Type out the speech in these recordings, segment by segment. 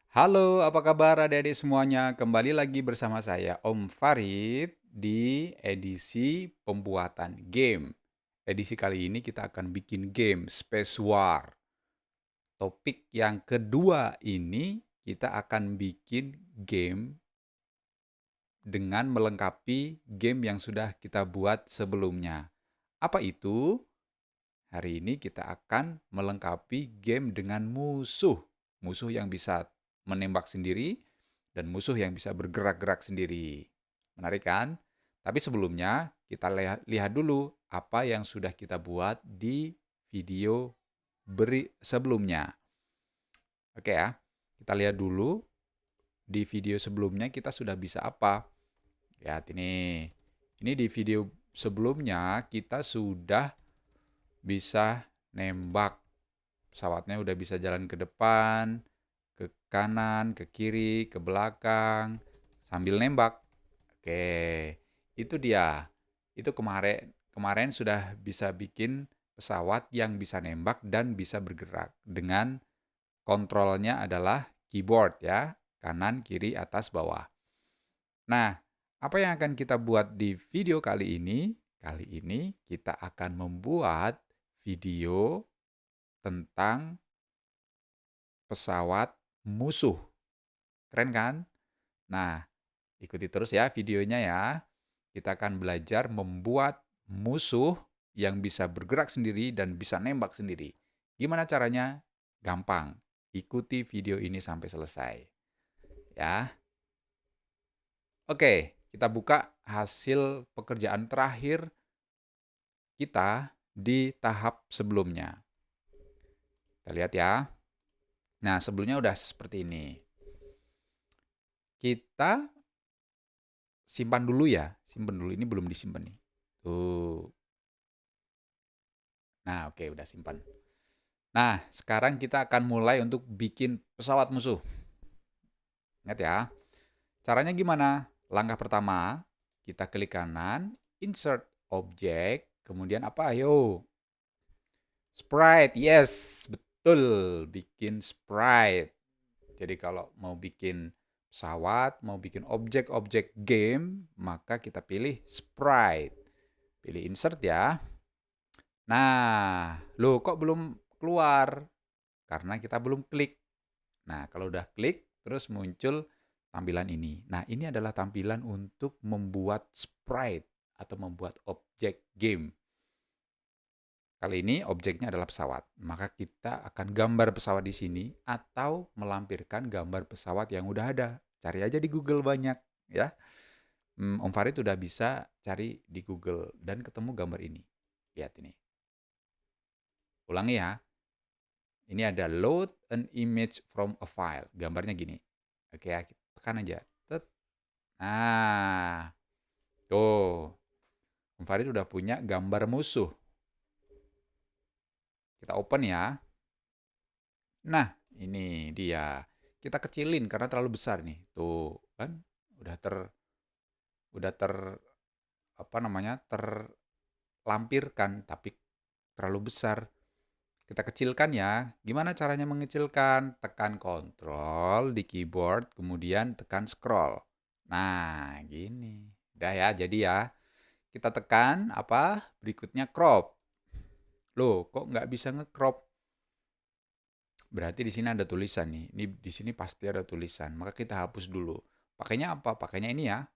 Halo, apa kabar adik-adik semuanya? Kembali lagi bersama saya, Om Farid, di edisi pembuatan game. Edisi kali ini kita akan bikin game Space War. Topik yang kedua ini kita akan bikin game dengan melengkapi game yang sudah kita buat sebelumnya. Apa itu? Hari ini kita akan melengkapi game dengan musuh. Musuh yang bisa menembak sendiri dan musuh yang bisa bergerak-gerak sendiri. Menarik kan? Tapi sebelumnya kita lihat dulu apa yang sudah kita buat di video sebelumnya. Oke ya, kita lihat dulu di video sebelumnya kita sudah bisa apa. Lihat ini. Ini di video sebelumnya kita sudah bisa nembak. Pesawatnya udah bisa jalan ke depan, ke kanan, ke kiri, ke belakang, sambil nembak. Oke, itu dia. Itu kemarin kemarin sudah bisa bikin pesawat yang bisa nembak dan bisa bergerak dengan kontrolnya adalah keyboard ya, kanan, kiri, atas, bawah. Nah, apa yang akan kita buat di video kali ini? Kali ini kita akan membuat video tentang pesawat musuh. Keren kan? Nah, ikuti terus ya videonya ya. Kita akan belajar membuat musuh yang bisa bergerak sendiri dan bisa nembak sendiri. Gimana caranya? Gampang. Ikuti video ini sampai selesai. Ya. Oke, kita buka hasil pekerjaan terakhir kita di tahap sebelumnya. Kita lihat ya. Nah, sebelumnya udah seperti ini. Kita simpan dulu ya. Simpan dulu, ini belum disimpan nih. Tuh. Nah, oke, udah simpan. Nah, sekarang kita akan mulai untuk bikin pesawat musuh. Ingat ya. Caranya gimana? Langkah pertama, kita klik kanan, insert object, kemudian apa? Ayo. Sprite, yes, betul. Bikin sprite. Jadi kalau mau bikin pesawat, mau bikin objek-objek game, maka kita pilih sprite. Pilih insert ya. Nah, loh kok belum keluar? Karena kita belum klik. Nah, kalau udah klik, terus muncul tampilan ini. Nah, ini adalah tampilan untuk membuat sprite atau membuat objek game. Kali ini objeknya adalah pesawat. Maka kita akan gambar pesawat di sini atau melampirkan gambar pesawat yang udah ada. Cari aja di Google banyak ya. Om Farid udah bisa cari di Google dan ketemu gambar ini. Lihat ini. Ulangi ya. Ini ada load an image from a file. Gambarnya gini. Oke ya, tekan aja. Nah, tuh. Om Farid udah punya gambar musuh. Kita open ya. Nah, ini dia. Kita kecilin karena terlalu besar nih. Tuh, kan udah ter udah ter apa namanya? Terlampirkan tapi terlalu besar. Kita kecilkan ya. Gimana caranya mengecilkan? Tekan kontrol di keyboard, kemudian tekan scroll. Nah, gini. Udah ya, jadi ya. Kita tekan apa? Berikutnya crop. Loh, kok nggak bisa nge-crop? Berarti di sini ada tulisan nih. Ini di sini pasti ada tulisan. Maka kita hapus dulu. Pakainya apa? Pakainya ini ya.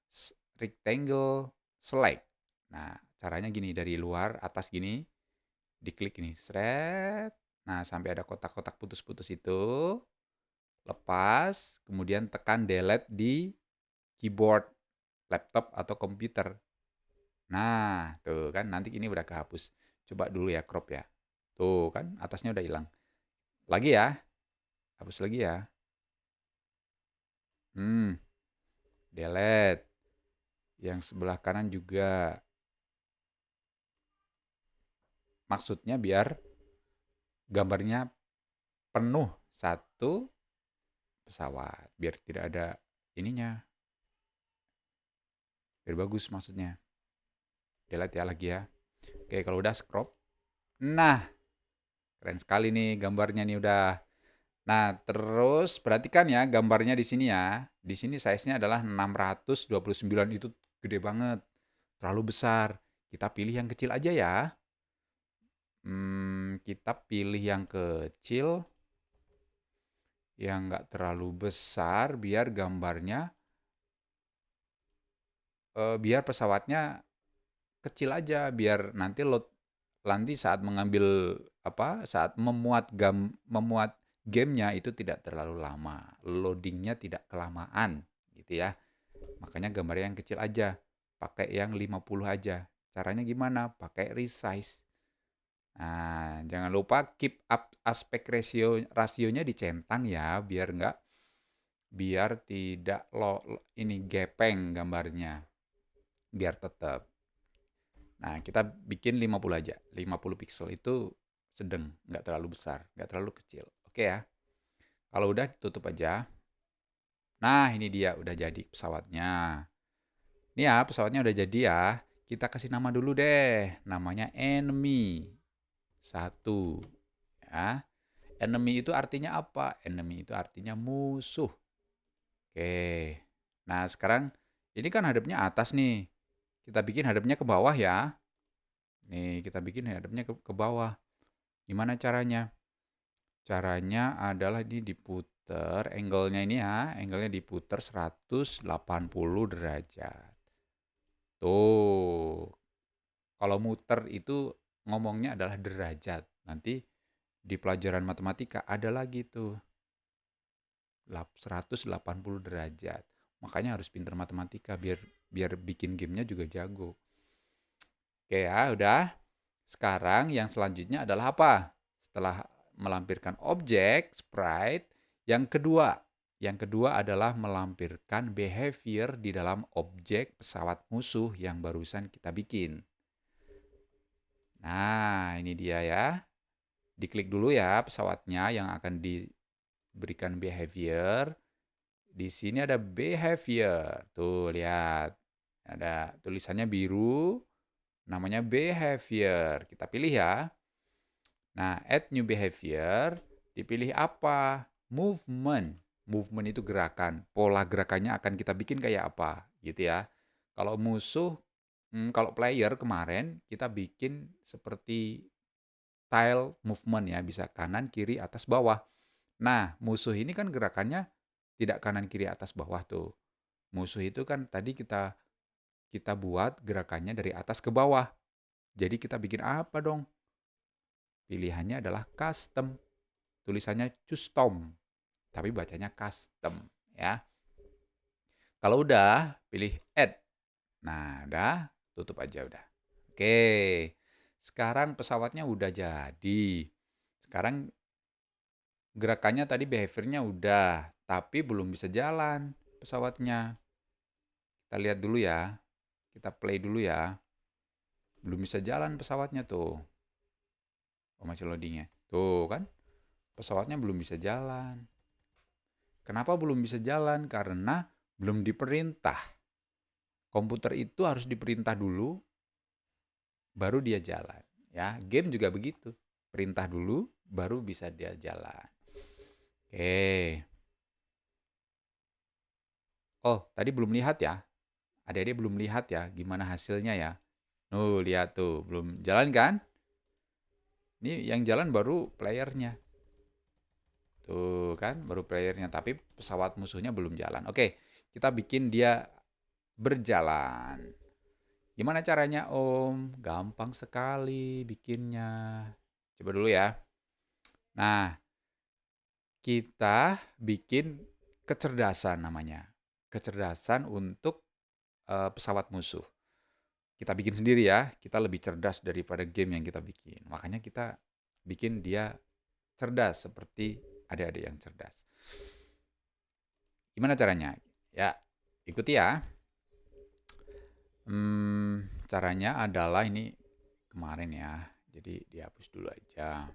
Rectangle select. Nah, caranya gini dari luar atas gini, diklik ini, seret. Nah, sampai ada kotak-kotak putus-putus itu. Lepas, kemudian tekan delete di keyboard laptop atau komputer. Nah, tuh kan nanti ini udah kehapus. Coba dulu ya crop ya. Tuh kan atasnya udah hilang. Lagi ya. Hapus lagi ya. Delete. Yang sebelah kanan juga. Maksudnya biar gambarnya penuh satu pesawat. Biar tidak ada ininya. Biar bagus maksudnya. Delete ya lagi ya. Oke, kalau udah scrop. Nah, keren sekali nih gambarnya nih udah. Nah, terus perhatikan ya gambarnya di sini ya. Di sini size-nya adalah 629, itu gede banget, terlalu besar. Kita pilih yang kecil aja ya. Kita pilih yang kecil, yang nggak terlalu besar, biar gambarnya, biar pesawatnya kecil aja, biar nanti saat mengambil saat memuat gamenya itu tidak terlalu lama, loadingnya tidak kelamaan, gitu ya. Makanya gambarnya yang kecil aja, pakai yang 50 aja. Caranya gimana? Pakai resize. Nah, jangan lupa keep up aspek rasionya dicentang ya, biar tidak ini gepeng gambarnya, biar tetap. Nah, kita bikin 50 aja. 50 pixel itu sedang, nggak terlalu besar, nggak terlalu kecil. Oke ya. Kalau udah tutup aja. Nah, ini dia udah jadi pesawatnya. Ini ya, pesawatnya udah jadi ya. Kita kasih nama dulu deh. Namanya enemy. Satu. Ya. Enemy itu artinya apa? Enemy itu artinya musuh. Oke. Nah, sekarang ini kan hadapnya atas nih. Kita bikin hadapnya ke bawah ya. Nih, kita bikin hadapnya ke bawah. Gimana caranya? Caranya adalah ini diputer, angle-nya ini ya, angle-nya diputer 180 derajat. Tuh. Kalau muter itu ngomongnya adalah derajat. Nanti di pelajaran matematika ada lagi tuh 180 derajat. Makanya harus pinter matematika biar biar bikin gamenya juga jago. Oke ya, udah. Sekarang yang selanjutnya adalah apa? Setelah melampirkan objek, sprite, yang kedua. Yang kedua adalah melampirkan behavior di dalam objek pesawat musuh yang barusan kita bikin. Nah, ini dia ya. Diklik dulu ya pesawatnya yang akan diberikan behavior. Di sini ada behavior. Tuh, lihat. Ada tulisannya biru, namanya behavior. Kita pilih ya. Nah, add new behavior, dipilih apa? Movement. Movement itu gerakan. Pola gerakannya akan kita bikin kayak apa, gitu ya. Kalau musuh, kalau player kemarin kita bikin seperti tile movement ya, bisa kanan, kiri, atas, bawah. Nah, musuh ini kan gerakannya tidak kanan, kiri, atas, bawah tuh. Musuh itu kan tadi kita kita buat gerakannya dari atas ke bawah. Jadi kita bikin apa dong? Pilihannya adalah custom. Tulisannya custom, tapi bacanya custom ya. Kalau udah, pilih add. Nah, udah, tutup aja udah. Oke. Sekarang pesawatnya udah jadi. Sekarang gerakannya tadi behaviornya udah, tapi belum bisa jalan pesawatnya. Kita lihat dulu ya. Kita play dulu ya. Belum bisa jalan pesawatnya tuh. Oh, masih loadingnya. Tuh kan, pesawatnya belum bisa jalan. Kenapa belum bisa jalan? Karena belum diperintah. Komputer itu harus diperintah dulu, baru dia jalan. Ya, game juga begitu. Perintah dulu, baru bisa dia jalan. Oke. Oh, tadi belum lihat ya. Adik-adik belum lihat ya gimana hasilnya ya. Lihat tuh, belum jalan kan? Ini yang jalan baru playernya. Tuh kan, baru playernya. Tapi pesawat musuhnya belum jalan. Oke, kita bikin dia berjalan. Gimana caranya Om? Gampang sekali bikinnya. Coba dulu ya. Nah, kita bikin kecerdasan namanya. Kecerdasan untuk pesawat musuh. Kita bikin sendiri ya. Kita lebih cerdas daripada game yang kita bikin. Makanya kita bikin dia cerdas seperti adik-adik yang cerdas. Gimana caranya? Ya, ikuti ya. Caranya adalah ini kemarin ya. Jadi dihapus dulu aja.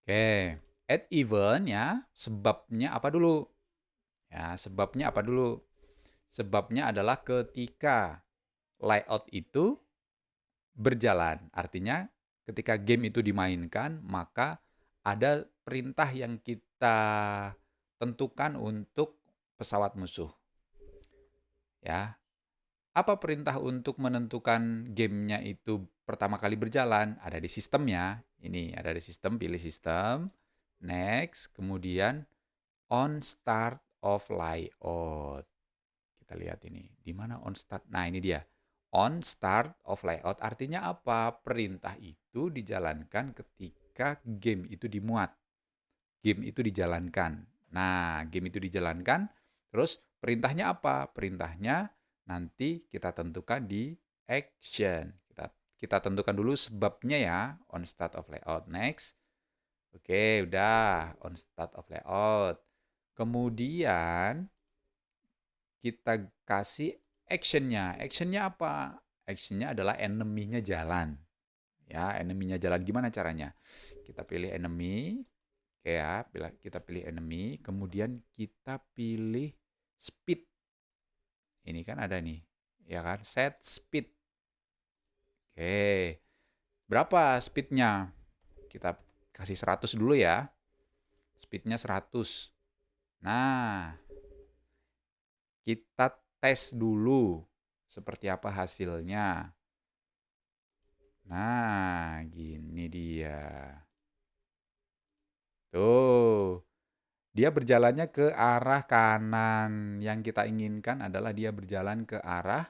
Oke, add event ya. Sebabnya apa dulu? Ya, sebabnya apa dulu? Sebabnya adalah ketika layout itu berjalan. Artinya ketika game itu dimainkan, maka ada perintah yang kita tentukan untuk pesawat musuh, ya. Apa perintah untuk menentukan gamenya itu pertama kali berjalan? Ada di sistemnya. Ini ada di sistem, pilih sistem, next, kemudian on start of layout. Kita lihat ini, di mana on start? Nah, ini dia. On start of layout artinya apa? Perintah itu dijalankan ketika game itu dimuat. Game itu dijalankan. Nah, game itu dijalankan, terus perintahnya apa? Perintahnya nanti kita tentukan di action. Kita tentukan dulu sebabnya ya, on start of layout. Next. Oke, udah on start of layout. Kemudian kita kasih actionnya. Actionnya apa? Actionnya adalah enemy-nya jalan. Ya, enemy-nya jalan. Gimana caranya? Kita pilih enemy. Oke ya, kita pilih enemy. Kemudian kita pilih speed. Ini kan ada nih. Ya kan? Set speed. Oke. Berapa speednya? Kita kasih 100 dulu ya. Speednya 100. Nah, kita tes dulu seperti apa hasilnya. Nah, gini dia. Tuh, dia berjalannya ke arah kanan. Yang kita inginkan adalah dia berjalan ke arah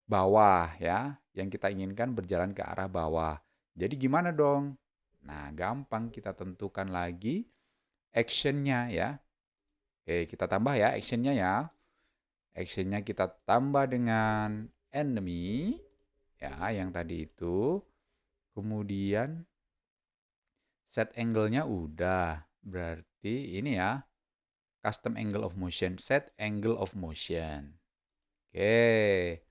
bawah ya. Yang kita inginkan berjalan ke arah bawah. Jadi gimana dong? Nah, gampang kita tentukan lagi actionnya ya. Oke, kita tambah ya actionnya ya. Actionnya kita tambah dengan enemy ya, yang tadi itu. Kemudian set angle-nya udah. Berarti ini ya, custom angle of motion, set angle of motion. Oke.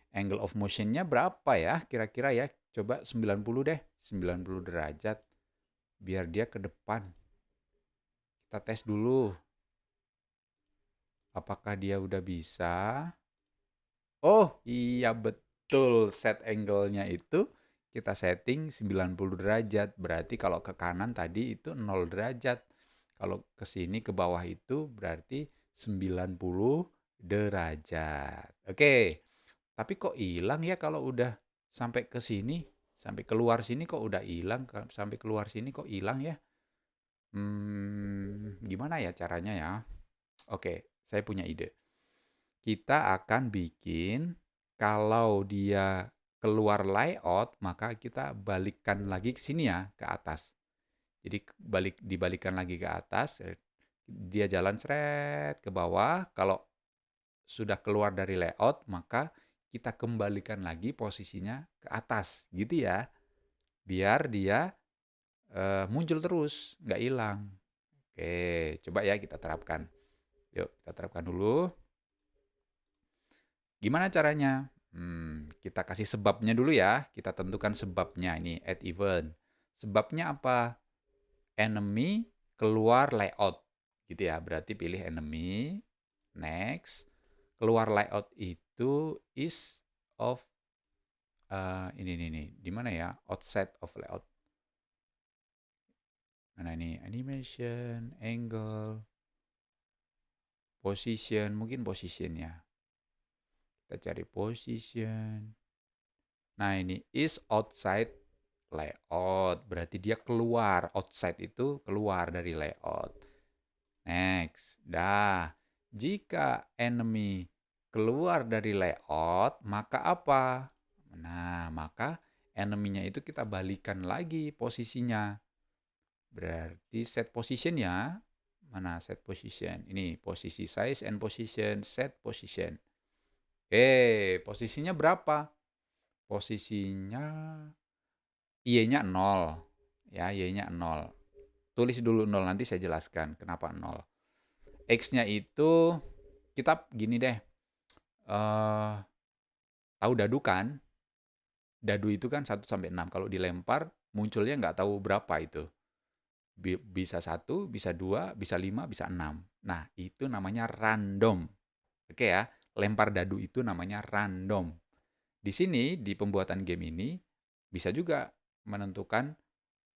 Angle of motion-nya berapa ya kira-kira ya? Coba 90 deh, 90 derajat. Biar dia ke depan. Kita tes dulu. Apakah dia udah bisa? Oh, iya betul. Set angle-nya itu kita setting 90 derajat. Berarti kalau ke kanan tadi itu 0 derajat. Kalau ke sini ke bawah itu berarti 90 derajat. Oke. Tapi kok hilang ya kalau udah sampai ke sini? Sampai keluar sini kok udah hilang? Sampai keluar sini kok hilang ya? Gimana ya caranya ya? Oke, saya punya ide. Kita akan bikin, kalau dia keluar layout, maka kita balikkan lagi ke sini ya, ke atas. Jadi dibalikkan lagi ke atas, dia jalan seret ke bawah. Kalau sudah keluar dari layout, maka kita kembalikan lagi posisinya ke atas, gitu ya. Biar dia muncul terus, nggak hilang. Oke, coba ya kita terapkan. Yuk, kita terapkan dulu. Gimana caranya? Kita kasih sebabnya dulu ya. Kita tentukan sebabnya ini, add event. Sebabnya apa? Enemy keluar layout. Gitu ya, berarti pilih enemy. Next. Keluar layout itu is of ini. Di mana ya? Outside of layout. Mana ini? Animation, angle, position, mungkin positionnya. Kita cari position. Nah, ini is outside layout. Berarti dia keluar. Outside itu keluar dari layout. Next. Dah. Jika enemy keluar dari layout, maka apa? Nah, maka enemy-nya itu kita balikan lagi posisinya. Berarti set position ya. Mana set position? Ini posisi size and position, set position. Posisinya berapa? Posisinya Y-nya 0. Ya, Y-nya 0. Tulis dulu 0, nanti saya jelaskan kenapa 0. X-nya itu kita gini deh. Tahu dadu kan? Dadu itu kan 1 sampai 6. Kalau dilempar munculnya nggak tahu berapa itu. Bisa 1, bisa 2, bisa 5, bisa 6. Nah, itu namanya random. Oke ya, lempar dadu itu namanya random. Di sini, di pembuatan game ini, bisa juga menentukan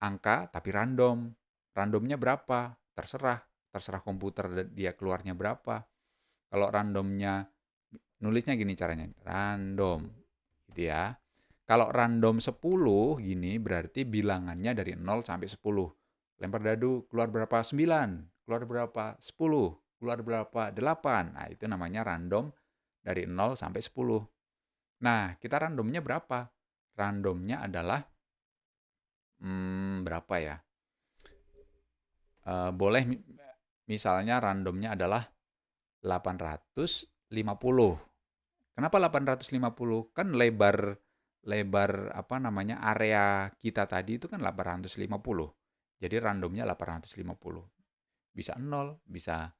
angka tapi random. Randomnya berapa? Terserah komputer dia keluarnya berapa. Kalau randomnya, nulisnya gini caranya, random, gitu ya. Kalau random 10 gini berarti bilangannya dari 0 sampai 10. Lempar dadu, keluar berapa? 9, keluar berapa? 10, keluar berapa? 8. Nah, itu namanya random dari 0 sampai 10. Nah, kita randomnya berapa? Randomnya adalah berapa ya? Boleh misalnya randomnya adalah 850. Kenapa 850? Kan lebar lebar apa namanya area kita tadi itu kan 850. Jadi randomnya 850. Bisa 0, bisa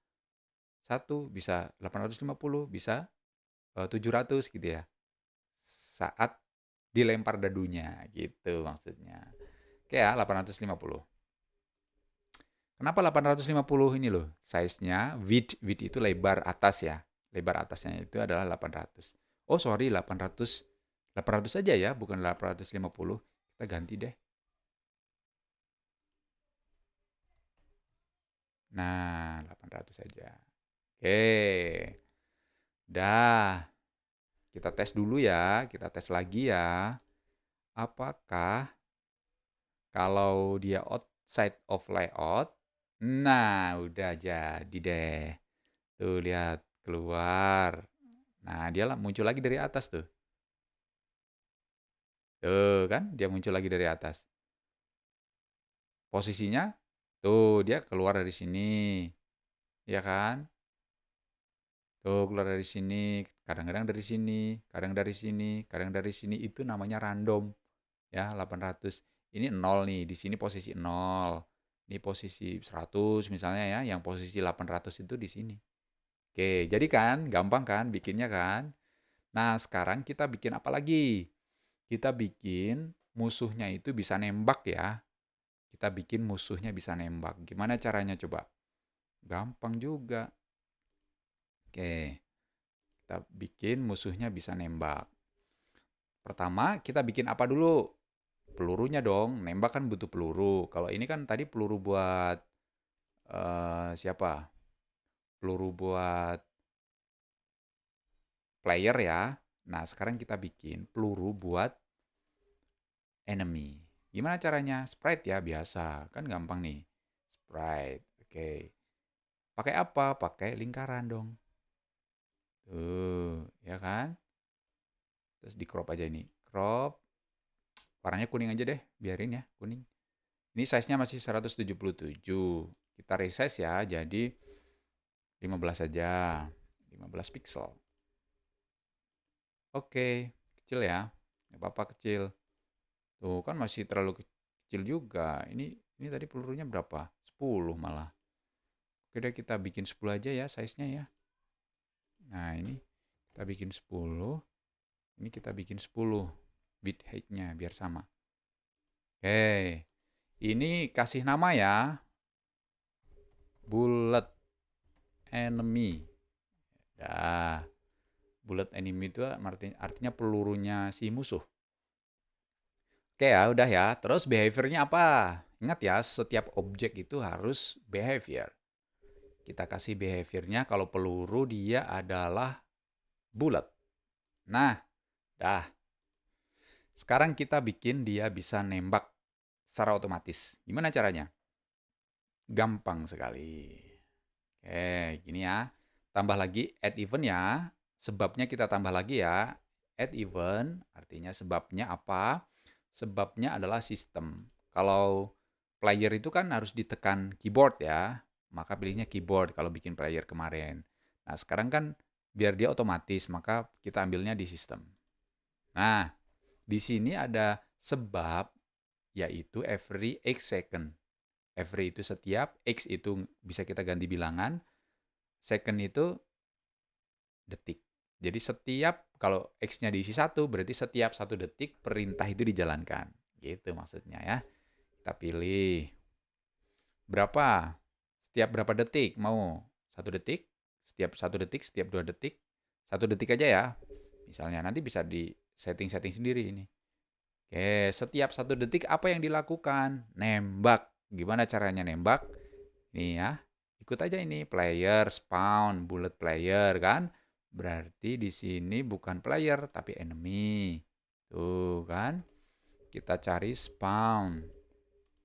1, bisa 850, bisa 700 gitu ya. Saat dilempar dadunya gitu maksudnya. Oke ya, 850. Kenapa 850 ini loh? Size-nya width itu lebar atas ya. Lebar atasnya itu adalah 800. Oh, sorry, 800 aja ya, bukan 850. Kita ganti deh. Nah, 800 saja. Oke. Dah. Kita tes dulu ya, kita tes lagi ya. Apakah kalau dia outside of layout, nah udah jadi deh. Tuh lihat, keluar. Nah, dia muncul lagi dari atas tuh. Tuh kan, dia muncul lagi dari atas. Posisinya, tuh dia keluar dari sini. Ya kan? Tuh keluar dari sini, kadang-kadang dari sini, kadang dari sini, kadang dari sini. Itu namanya random. Ya, 800. Ini 0 nih, di sini posisi 0. Ini posisi 100 misalnya ya, yang posisi 800 itu di sini. Oke, jadi kan gampang kan bikinnya kan? Nah, sekarang kita bikin apa lagi? Kita bikin musuhnya itu bisa nembak ya. Kita bikin musuhnya bisa nembak. Gimana caranya coba? Gampang juga. Oke, kita bikin musuhnya bisa nembak. Pertama, kita bikin apa dulu? Pelurunya dong. Nembak kan butuh peluru. Kalau ini kan tadi peluru buat siapa? Peluru buat player ya. Nah, sekarang kita bikin peluru buat enemy. Gimana caranya? Sprite ya, biasa. Kan gampang nih. Sprite. Oke. Pakai apa? Pakai lingkaran dong. Tuh, ya kan? Terus di crop aja ini. Crop. Warnanya kuning aja deh, biarin ya, kuning. Ini size-nya masih 177. Kita resize ya, jadi 15 saja. 15 pixel. Oke, kecil ya. Nggak apa-apa kecil. Tuh, kan masih terlalu kecil juga. Ini tadi pelurunya berapa? 10 malah. Oke deh, kita bikin 10 aja ya size-nya ya. Nah, ini kita bikin 10. Ini kita bikin 10 bit height-nya biar sama. Oke. Ini kasih nama ya. Bullet enemy. Dah. Bullet enemy itu artinya pelurunya si musuh. Oke ya, udah ya. Terus behaviornya apa? Ingat ya, setiap objek itu harus behavior. Kita kasih behaviornya kalau peluru dia adalah bullet. Nah, dah. Sekarang kita bikin dia bisa nembak secara otomatis. Gimana caranya? Gampang sekali. Oke, gini ya. Tambah lagi add event ya. Sebabnya kita tambah lagi ya. Add event artinya sebabnya apa? Sebabnya adalah sistem. Kalau player itu kan harus ditekan keyboard ya. Maka pilihnya keyboard kalau bikin player kemarin. Nah, sekarang kan biar dia otomatis, maka kita ambilnya di sistem. Nah, di sini ada sebab yaitu every X second. Every itu setiap, X itu bisa kita ganti bilangan, second itu detik. Jadi setiap, kalau X-nya diisi 1, berarti setiap 1 detik perintah itu dijalankan. Gitu maksudnya ya. Kita pilih. Berapa? Setiap berapa detik? Mau 1 detik? Setiap 1 detik, setiap 2 detik? 1 detik aja ya. Misalnya nanti bisa di setting-setting sendiri ini. Oke, setiap 1 detik apa yang dilakukan? Nembak. Gimana caranya nembak? Nih ya, ikut aja ini player, spawn, bullet player kan. Berarti di sini bukan player tapi enemy. Tuh kan. Kita cari spawn,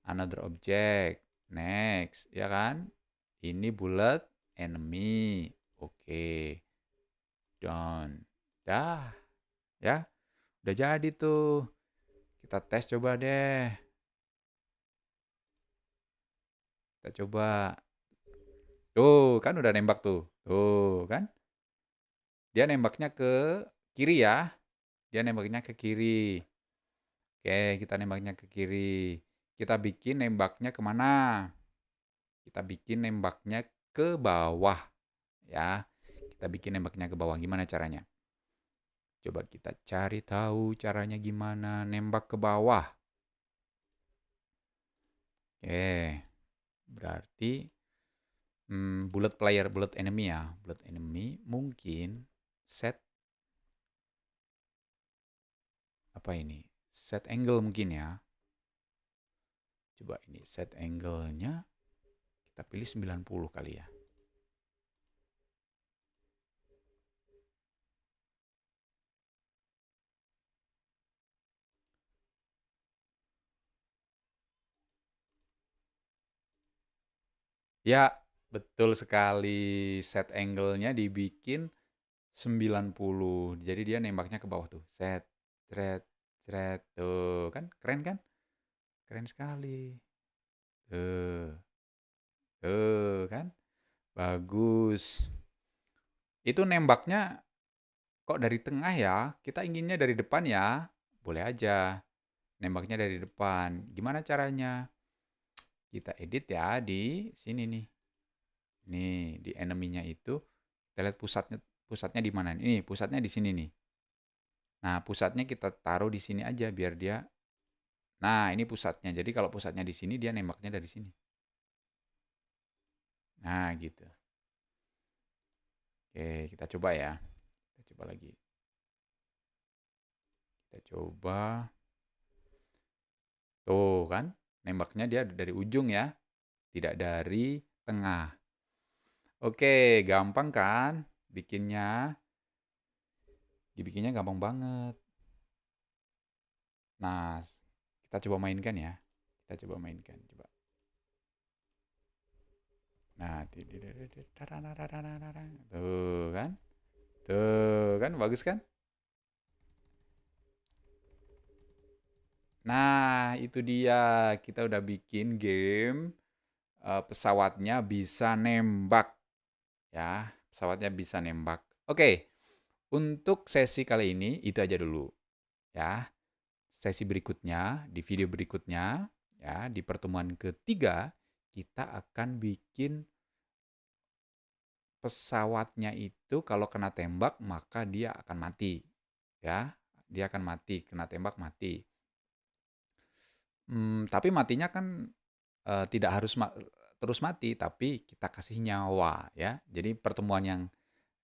another object, next, ya kan? Ini bullet, enemy. Oke, done. Dah, ya. Udah jadi tuh. Kita tes coba deh. Kita coba. Tuh, kan udah nembak tuh. Tuh, kan? Dia nembaknya ke kiri ya. Dia nembaknya ke kiri. Oke, kita nembaknya ke kiri. Kita bikin nembaknya kemana? Kita bikin nembaknya ke bawah. Ya, kita bikin nembaknya ke bawah. Gimana caranya? Coba kita cari tahu caranya gimana nembak ke bawah. Oke, berarti bullet player, bullet enemy ya. Bullet enemy mungkin set apa ini? Set angle mungkin ya. Coba ini set angle-nya kita pilih 90 kali ya. Ya, betul sekali. Set angle-nya dibikin 90. Jadi dia nembaknya ke bawah tuh. Set, thread, thread. Tuh, kan? Keren kan? Keren sekali. Tuh, tuh kan? Bagus. Itu nembaknya kok dari tengah ya? Kita inginnya dari depan ya? Boleh aja. Nembaknya dari depan. Gimana caranya? Kita edit ya di sini nih. Nih, di enemy-nya itu kita lihat pusatnya di mana? Ini pusatnya di sini nih. Nah, pusatnya kita taruh di sini aja biar dia. Nah, ini pusatnya. Jadi kalau pusatnya di sini dia nembaknya dari sini. Nah, gitu. Oke, kita coba ya. Kita coba lagi. Kita coba. Tuh kan, nembaknya dia dari ujung ya, tidak dari tengah. Oke, gampang kan bikinnya? Dibikinnya gampang banget. Nah, kita coba mainkan ya. Kita coba mainkan, coba. Nah, tuh kan? Tuh kan, bagus kan? Nah, itu dia. Kita udah bikin game pesawatnya bisa nembak ya. Pesawatnya bisa nembak. Oke, untuk sesi kali ini itu aja dulu ya. Sesi berikutnya, di video berikutnya ya, di pertemuan ketiga kita akan bikin pesawatnya itu kalau kena tembak maka dia akan mati ya. Dia akan mati, kena tembak mati. Tapi matinya kan tidak harus terus mati, tapi kita kasih nyawa ya. Jadi pertemuan yang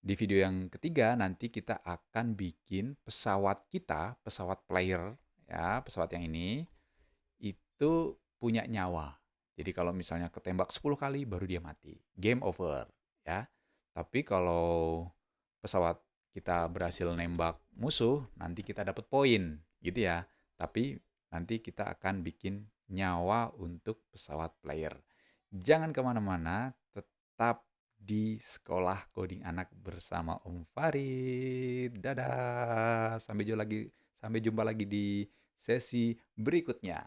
di video yang ketiga nanti kita akan bikin pesawat kita, pesawat player ya, pesawat yang ini itu punya nyawa. Jadi kalau misalnya ketembak 10 kali baru dia mati. Game over ya. Tapi kalau pesawat kita berhasil nembak musuh, nanti kita dapat poin gitu ya. Tapi nanti kita akan bikin nyawa untuk pesawat player. Jangan kemana-mana, tetap di sekolah coding anak bersama Om Farid. Dadah. Sampai jumpa lagi di sesi berikutnya.